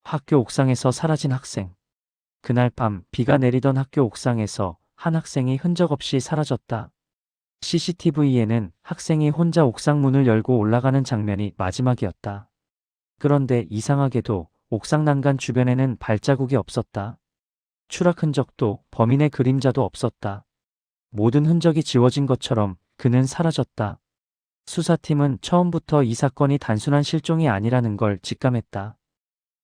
학교 옥상에서 사라진 학생. 그날 밤 비가 내리던 학교 옥상에서 한 학생이 흔적 없이 사라졌다. CCTV에는 학생이 혼자 옥상 문을 열고 올라가는 장면이 마지막이었다. 그런데 이상하게도 옥상 난간 주변에는 발자국이 없었다. 추락 흔적도 범인의 그림자도 없었다. 모든 흔적이 지워진 것처럼 그는 사라졌다. 수사팀은 처음부터 이 사건이 단순한 실종이 아니라는 걸 직감했다.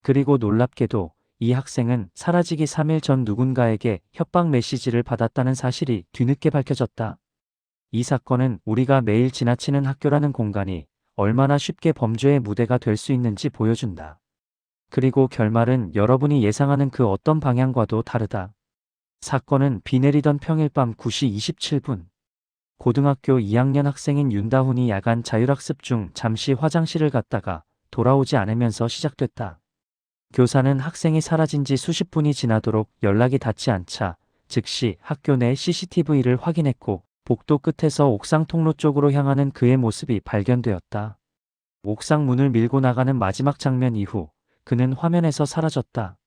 그리고 놀랍게도 이 학생은 사라지기 3일 전 누군가에게 협박 메시지를 받았다는 사실이 뒤늦게 밝혀졌다. 이 사건은 우리가 매일 지나치는 학교라는 공간이 얼마나 쉽게 범죄의 무대가 될 수 있는지 보여준다. 그리고 결말은 여러분이 예상하는 그 어떤 방향과도 다르다. 사건은 비 내리던 평일 밤 9시 27분. 고등학교 2학년 학생인 윤다훈이 야간 자율학습 중 잠시 화장실을 갔다가 돌아오지 않으면서 시작됐다. 교사는 학생이 사라진 지 수십 분이 지나도록 연락이 닿지 않자 즉시 학교 내 CCTV를 확인했고 복도 끝에서 옥상 통로 쪽으로 향하는 그의 모습이 발견되었다. 옥상 문을 밀고 나가는 마지막 장면 이후 그는 화면에서 사라졌다.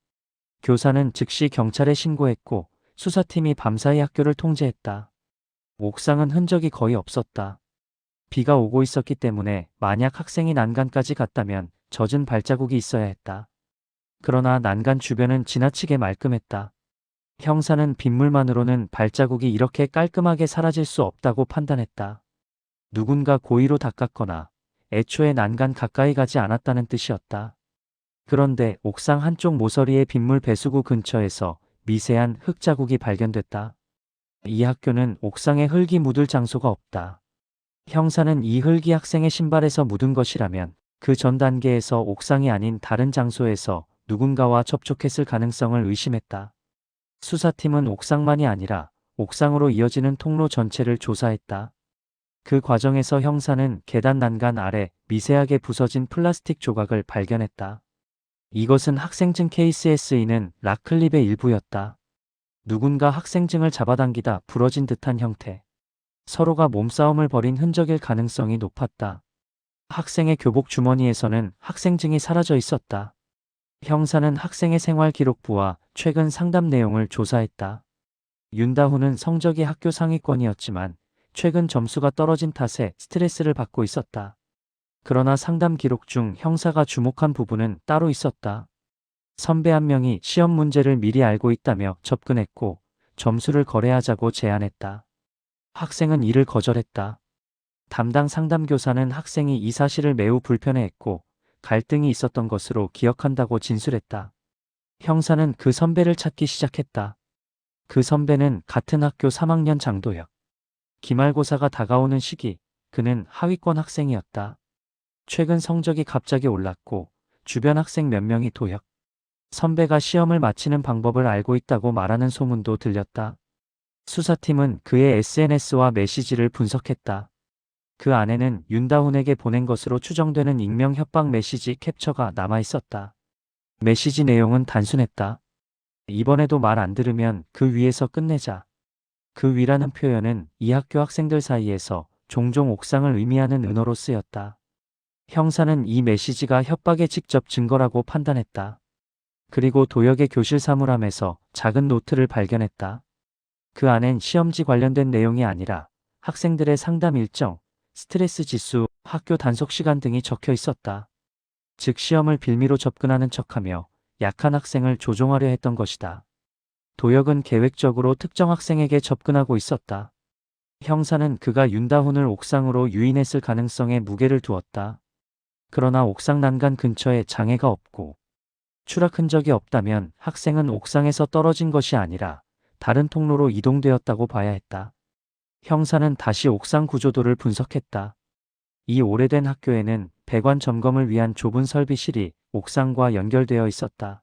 교사는 즉시 경찰에 신고했고 수사팀이 밤사이 학교를 통제했다. 옥상은 흔적이 거의 없었다. 비가 오고 있었기 때문에 만약 학생이 난간까지 갔다면 젖은 발자국이 있어야 했다. 그러나 난간 주변은 지나치게 말끔했다. 형사는 빗물만으로는 발자국이 이렇게 깔끔하게 사라질 수 없다고 판단했다. 누군가 고의로 닦았거나 애초에 난간 가까이 가지 않았다는 뜻이었다. 그런데 옥상 한쪽 모서리의 빗물 배수구 근처에서 미세한 흙 자국이 발견됐다. 이 학교는 옥상에 흙이 묻을 장소가 없다. 형사는 이 흙이 학생의 신발에서 묻은 것이라면 그 전 단계에서 옥상이 아닌 다른 장소에서 누군가와 접촉했을 가능성을 의심했다. 수사팀은 옥상만이 아니라 옥상으로 이어지는 통로 전체를 조사했다. 그 과정에서 형사는 계단 난간 아래 미세하게 부서진 플라스틱 조각을 발견했다. 이것은 학생증 케이스에 쓰이는 락클립의 일부였다. 누군가 학생증을 잡아당기다 부러진 듯한 형태. 서로가 몸싸움을 벌인 흔적일 가능성이 높았다. 학생의 교복 주머니에서는 학생증이 사라져 있었다. 형사는 학생의 생활기록부와 최근 상담 내용을 조사했다. 윤다훈은 성적이 학교 상위권이었지만 최근 점수가 떨어진 탓에 스트레스를 받고 있었다. 그러나 상담 기록 중 형사가 주목한 부분은 따로 있었다. 선배 한 명이 시험 문제를 미리 알고 있다며 접근했고 점수를 거래하자고 제안했다. 학생은 이를 거절했다. 담당 상담교사는 학생이 이 사실을 매우 불편해했고 갈등이 있었던 것으로 기억한다고 진술했다. 형사는 그 선배를 찾기 시작했다. 그 선배는 같은 학교 3학년 장도혁. 기말고사가 다가오는 시기, 그는 하위권 학생이었다. 최근 성적이 갑자기 올랐고 주변 학생 몇 명이 도혁 선배가 시험을 마치는 방법을 알고 있다고 말하는 소문도 들렸다. 수사팀은 그의 SNS와 메시지를 분석했다. 그 안에는 윤다훈에게 보낸 것으로 추정되는 익명 협박 메시지 캡처가 남아 있었다. 메시지 내용은 단순했다. 이번에도 말 안 들으면 그 위에서 끝내자. 그 위라는 표현은 이 학교 학생들 사이에서 종종 옥상을 의미하는 은어로 쓰였다. 형사는 이 메시지가 협박의 직접 증거라고 판단했다. 그리고 도역의 교실 사물함에서 작은 노트를 발견했다. 그 안엔 시험지 관련된 내용이 아니라 학생들의 상담 일정, 스트레스 지수, 학교 단속 시간 등이 적혀 있었다. 즉 시험을 빌미로 접근하는 척하며 약한 학생을 조종하려 했던 것이다. 도역은 계획적으로 특정 학생에게 접근하고 있었다. 형사는 그가 윤다훈을 옥상으로 유인했을 가능성에 무게를 두었다. 그러나 옥상 난간 근처에 장애가 없고 추락 흔적이 없다면 학생은 옥상에서 떨어진 것이 아니라 다른 통로로 이동되었다고 봐야 했다. 형사는 다시 옥상 구조도를 분석했다. 이 오래된 학교에는 배관 점검을 위한 좁은 설비실이 옥상과 연결되어 있었다.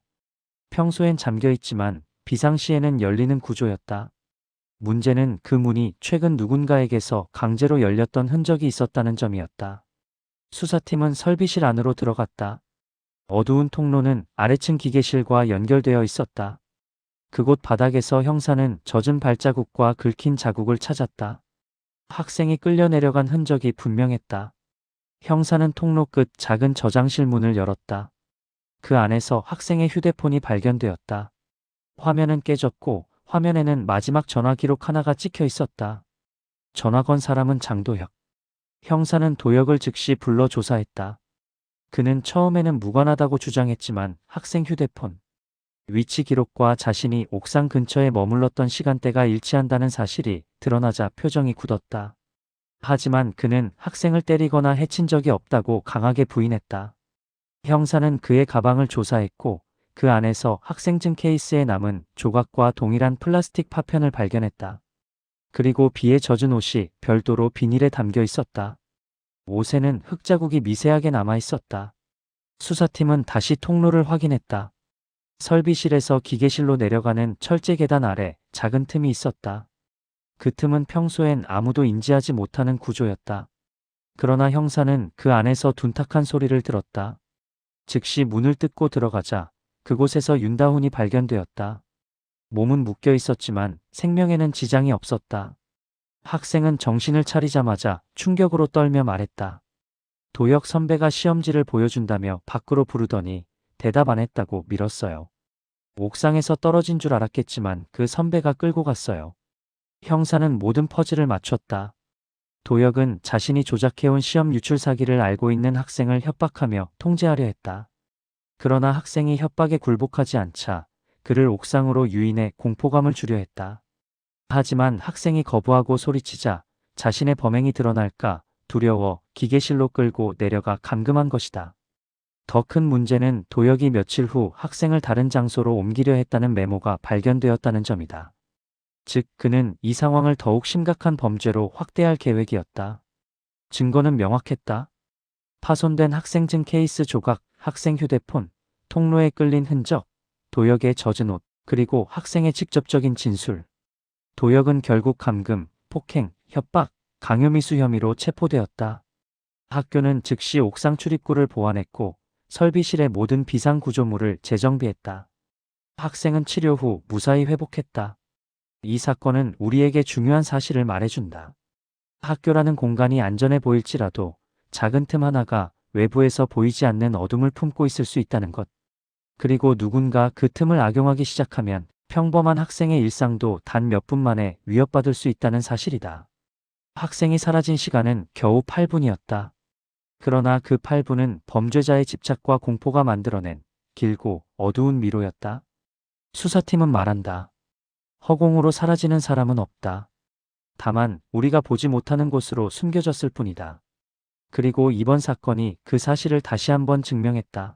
평소엔 잠겨 있지만 비상시에는 열리는 구조였다. 문제는 그 문이 최근 누군가에게서 강제로 열렸던 흔적이 있었다는 점이었다. 수사팀은 설비실 안으로 들어갔다. 어두운 통로는 아래층 기계실과 연결되어 있었다. 그곳 바닥에서 형사는 젖은 발자국과 긁힌 자국을 찾았다. 학생이 끌려 내려간 흔적이 분명했다. 형사는 통로 끝 작은 저장실 문을 열었다. 그 안에서 학생의 휴대폰이 발견되었다. 화면은 깨졌고 화면에는 마지막 전화 기록 하나가 찍혀 있었다. 전화 건 사람은 장도혁. 형사는 도혁을 즉시 불러 조사했다. 그는 처음에는 무관하다고 주장했지만 학생 휴대폰 위치 기록과 자신이 옥상 근처에 머물렀던 시간대가 일치한다는 사실이 드러나자 표정이 굳었다. 하지만 그는 학생을 때리거나 해친 적이 없다고 강하게 부인했다. 형사는 그의 가방을 조사했고 그 안에서 학생증 케이스에 남은 조각과 동일한 플라스틱 파편을 발견했다. 그리고 비에 젖은 옷이 별도로 비닐에 담겨 있었다. 옷에는 흙자국이 미세하게 남아 있었다. 수사팀은 다시 통로를 확인했다. 설비실에서 기계실로 내려가는 철제 계단 아래 작은 틈이 있었다. 그 틈은 평소엔 아무도 인지하지 못하는 구조였다. 그러나 형사는 그 안에서 둔탁한 소리를 들었다. 즉시 문을 뜯고 들어가자 그곳에서 윤다훈이 발견되었다. 몸은 묶여 있었지만 생명에는 지장이 없었다. 학생은 정신을 차리자마자 충격으로 떨며 말했다. 도혁 선배가 시험지를 보여준다며 밖으로 부르더니 대답 안 했다고 밀었어요. 옥상에서 떨어진 줄 알았겠지만 그 선배가 끌고 갔어요. 형사는 모든 퍼즐을 맞췄다. 도혁은 자신이 조작해온 시험 유출 사기를 알고 있는 학생을 협박하며 통제하려 했다. 그러나 학생이 협박에 굴복하지 않자 그를 옥상으로 유인해 공포감을 주려 했다. 하지만 학생이 거부하고 소리치자 자신의 범행이 드러날까 두려워 기계실로 끌고 내려가 감금한 것이다. 더 큰 문제는 도혁이 며칠 후 학생을 다른 장소로 옮기려 했다는 메모가 발견되었다는 점이다. 즉 그는 이 상황을 더욱 심각한 범죄로 확대할 계획이었다. 증거는 명확했다. 파손된 학생증 케이스 조각, 학생 휴대폰, 통로에 끌린 흔적, 도혁의 젖은 옷, 그리고 학생의 직접적인 진술. 도혁은 결국 감금, 폭행, 협박, 강요미수 혐의로 체포되었다. 학교는 즉시 옥상 출입구를 보완했고 설비실의 모든 비상구조물을 재정비했다. 학생은 치료 후 무사히 회복했다. 이 사건은 우리에게 중요한 사실을 말해준다. 학교라는 공간이 안전해 보일지라도 작은 틈 하나가 외부에서 보이지 않는 어둠을 품고 있을 수 있다는 것. 그리고 누군가 그 틈을 악용하기 시작하면 평범한 학생의 일상도 단 몇 분 만에 위협받을 수 있다는 사실이다. 학생이 사라진 시간은 겨우 8분이었다. 그러나 그 8분은 범죄자의 집착과 공포가 만들어낸 길고 어두운 미로였다. 수사팀은 말한다. 허공으로 사라지는 사람은 없다. 다만 우리가 보지 못하는 곳으로 숨겨졌을 뿐이다. 그리고 이번 사건이 그 사실을 다시 한번 증명했다.